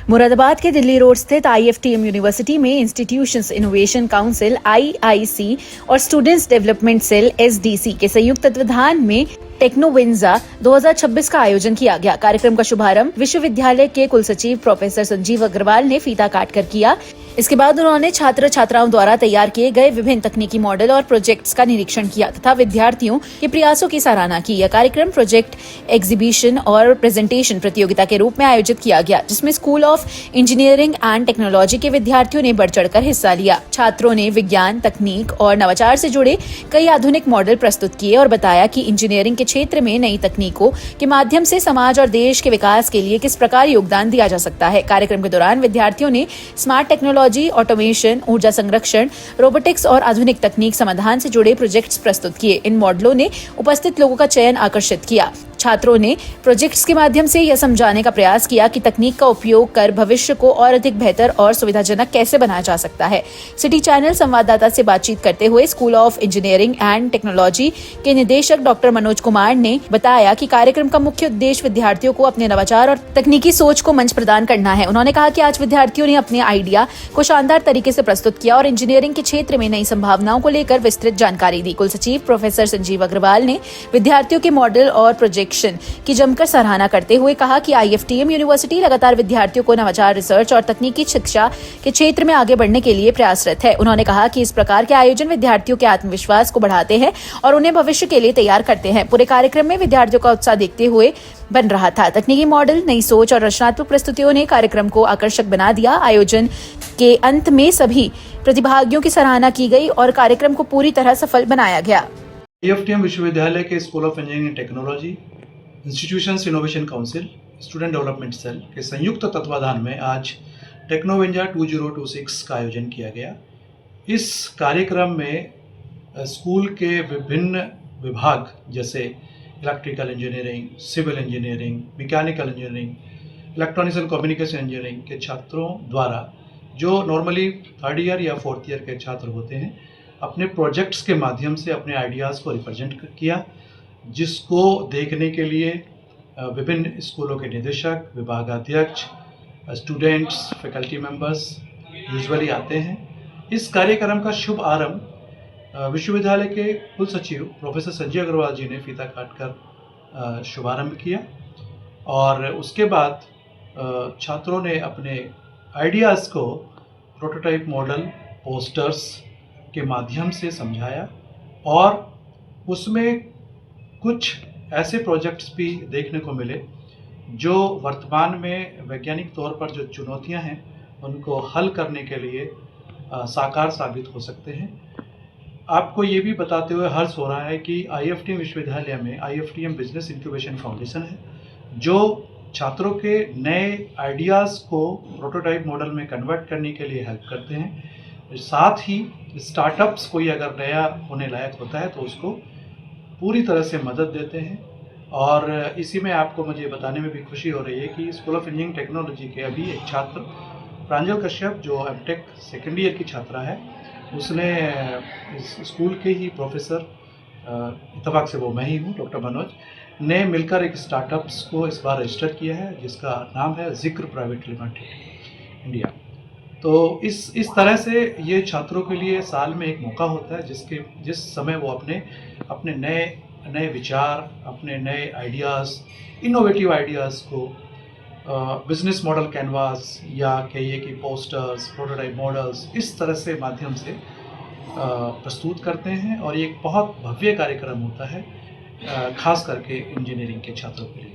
मुरादाबाद के दिल्ली रोड स्थित IFTM university में इंस्टीट्यूशंस इनोवेशन काउंसिल IIC और स्टूडेंट्स डेवलपमेंट सेल SDC के संयुक्त तत्वाधान में टेक्नोविंजा 2026 का आयोजन किया गया। कार्यक्रम का शुभारंभ विश्वविद्यालय के कुलसचिव प्रोफेसर संजीव अग्रवाल ने फीता काटकर किया। इसके बाद उन्होंने छात्र छात्राओं द्वारा तैयार किए गए विभिन्न तकनीकी मॉडल और प्रोजेक्ट्स का निरीक्षण किया तथा विद्यार्थियों के प्रयासों की सराहना की। यह कार्यक्रम प्रोजेक्ट एग्जीबिशन और प्रेजेंटेशन प्रतियोगिता के रूप में आयोजित किया गया, जिसमें school of engineering and technology के विद्यार्थियों ने बढ़ चढ़कर हिस्सा लिया। छात्रों ने विज्ञान, तकनीक और नवाचार से जुड़े कई आधुनिक मॉडल प्रस्तुत किए और बताया कि इंजीनियरिंग के क्षेत्र में नई तकनीकों के माध्यम से समाज और देश के विकास के लिए किस प्रकार योगदान दिया जा सकता है। कार्यक्रम के दौरान विद्यार्थियों ने स्मार्ट टेक्नोलॉजी, ऑटोमेशन, ऊर्जा संरक्षण, रोबोटिक्स और आधुनिक तकनीक समाधान से जुड़े प्रोजेक्ट्स प्रस्तुत किए। इन मॉडलों ने उपस्थित लोगों का चयन आकर्षित किया। छात्रों ने प्रोजेक्ट्स के माध्यम से यह समझाने का प्रयास किया कि तकनीक का उपयोग कर भविष्य को और अधिक बेहतर और सुविधाजनक कैसे बनाया जा सकता है। सिटी चैनल संवाददाता से बातचीत करते हुए school of engineering and technology के निदेशक डॉक्टर मनोज कुमार ने बताया कि कार्यक्रम का मुख्य उद्देश्य विद्यार्थियों को अपने नवाचार और तकनीकी सोच को मंच प्रदान करना है। उन्होंने कहा कि आज विद्यार्थियों ने अपने आइडिया को शानदार तरीके से प्रस्तुत किया और इंजीनियरिंग के क्षेत्र में नई संभावनाओं को लेकर विस्तृत जानकारी दी। कुलसचिव प्रोफेसर संजीव अग्रवाल ने विद्यार्थियों के मॉडल और प्रोजेक्शन की जमकर सराहना करते हुए कहा कि IFTM यूनिवर्सिटी लगातार विद्यार्थियों को नवाचार, रिसर्च और तकनीकी शिक्षा के क्षेत्र में आगे बढ़ने के लिए प्रयासरत है। उन्होंने कहा कि इस प्रकार के आयोजन विद्यार्थियों के आत्मविश्वास को बढ़ाते हैं और उन्हें भविष्य के लिए तैयार करते हैं। पूरे कार्यक्रम में विद्यार्थियों का उत्साह देखते हुए बन रहा था। तकनीकी मॉडल, नई सोच और रचनात्मक प्रस्तुतियों ने कार्यक्रम को आकर्षक बना दिया। आयोजन के अंत में सभी प्रतिभागियों की सराहना की गई और कार्यक्रम को पूरी तरह सफल बनाया गया। IFTM विश्वविद्यालय के school of engineering and technology, institutions innovation council, student development cell के संयुक्त तत्वाधान में आज टेक्नोविंजा 2026 का आयोजन किया गया। इस कार्यक्रम में स्कूल के विभिन्न विभाग जैसे electrical engineering, civil engineering, mechanical engineering, electronics and communication engineering के छात्रों द्वारा, जो नॉर्मली थर्ड ईयर या फोर्थ ईयर के छात्र होते हैं, अपने प्रोजेक्ट्स के माध्यम से अपने आइडियाज़ को रिप्रेजेंट किया, जिसको देखने के लिए विभिन्न स्कूलों के निदेशक, विभागाध्यक्ष, स्टूडेंट्स, फैकल्टी मेंबर्स यूजुअली आते हैं। इस कार्यक्रम का शुभ आरंभ विश्वविद्यालय के कुलसचिव प्रोफेसर संजय अग्रवाल जी ने फीता काटकर शुभारंभ किया और उसके बाद छात्रों ने अपने आइडियाज़ को प्रोटोटाइप मॉडल, पोस्टर्स के माध्यम से समझाया और उसमें कुछ ऐसे प्रोजेक्ट्स भी देखने को मिले जो वर्तमान में वैज्ञानिक तौर पर जो चुनौतियां हैं उनको हल करने के लिए साकार साबित हो सकते हैं। आपको ये भी बताते हुए हर्ष हो रहा है कि IFTM विश्वविद्यालय में IFTM बिजनेस इंक्यूबेशन फाउंडेशन है, जो छात्रों के नए आइडियाज़ को प्रोटोटाइप मॉडल में कन्वर्ट करने के लिए हेल्प करते हैं। साथ ही स्टार्टअप्स कोई अगर नया होने लायक होता है तो उसको पूरी तरह से मदद देते हैं। और इसी में आपको मुझे बताने में भी खुशी हो रही है कि स्कूल ऑफ इंजीनियरिंग टेक्नोलॉजी के अभी एक छात्र प्रांजल कश्यप, जो एमटेक सेकेंड ईयर की छात्रा है, उसने इस स्कूल के ही प्रोफेसर, इत्तेफाक से वो मैं ही हूँ, डॉक्टर मनोज, ने मिलकर एक स्टार्टअप्स को इस बार रजिस्टर किया है, जिसका नाम है जिक्र प्राइवेट लिमिटेड इंडिया। तो इस तरह से ये छात्रों के लिए साल में एक मौका होता है जिस समय वो अपने नए विचार, अपने नए आइडियाज़, इनोवेटिव आइडियाज़ को बिजनेस मॉडल कैनवास या कहिए कि पोस्टर्स, प्रोटोटाइप मॉडल्स, इस तरह से माध्यम से प्रस्तुत करते हैं और ये एक बहुत भव्य कार्यक्रम होता है, खास करके इंजीनियरिंग के छात्रों के लिए।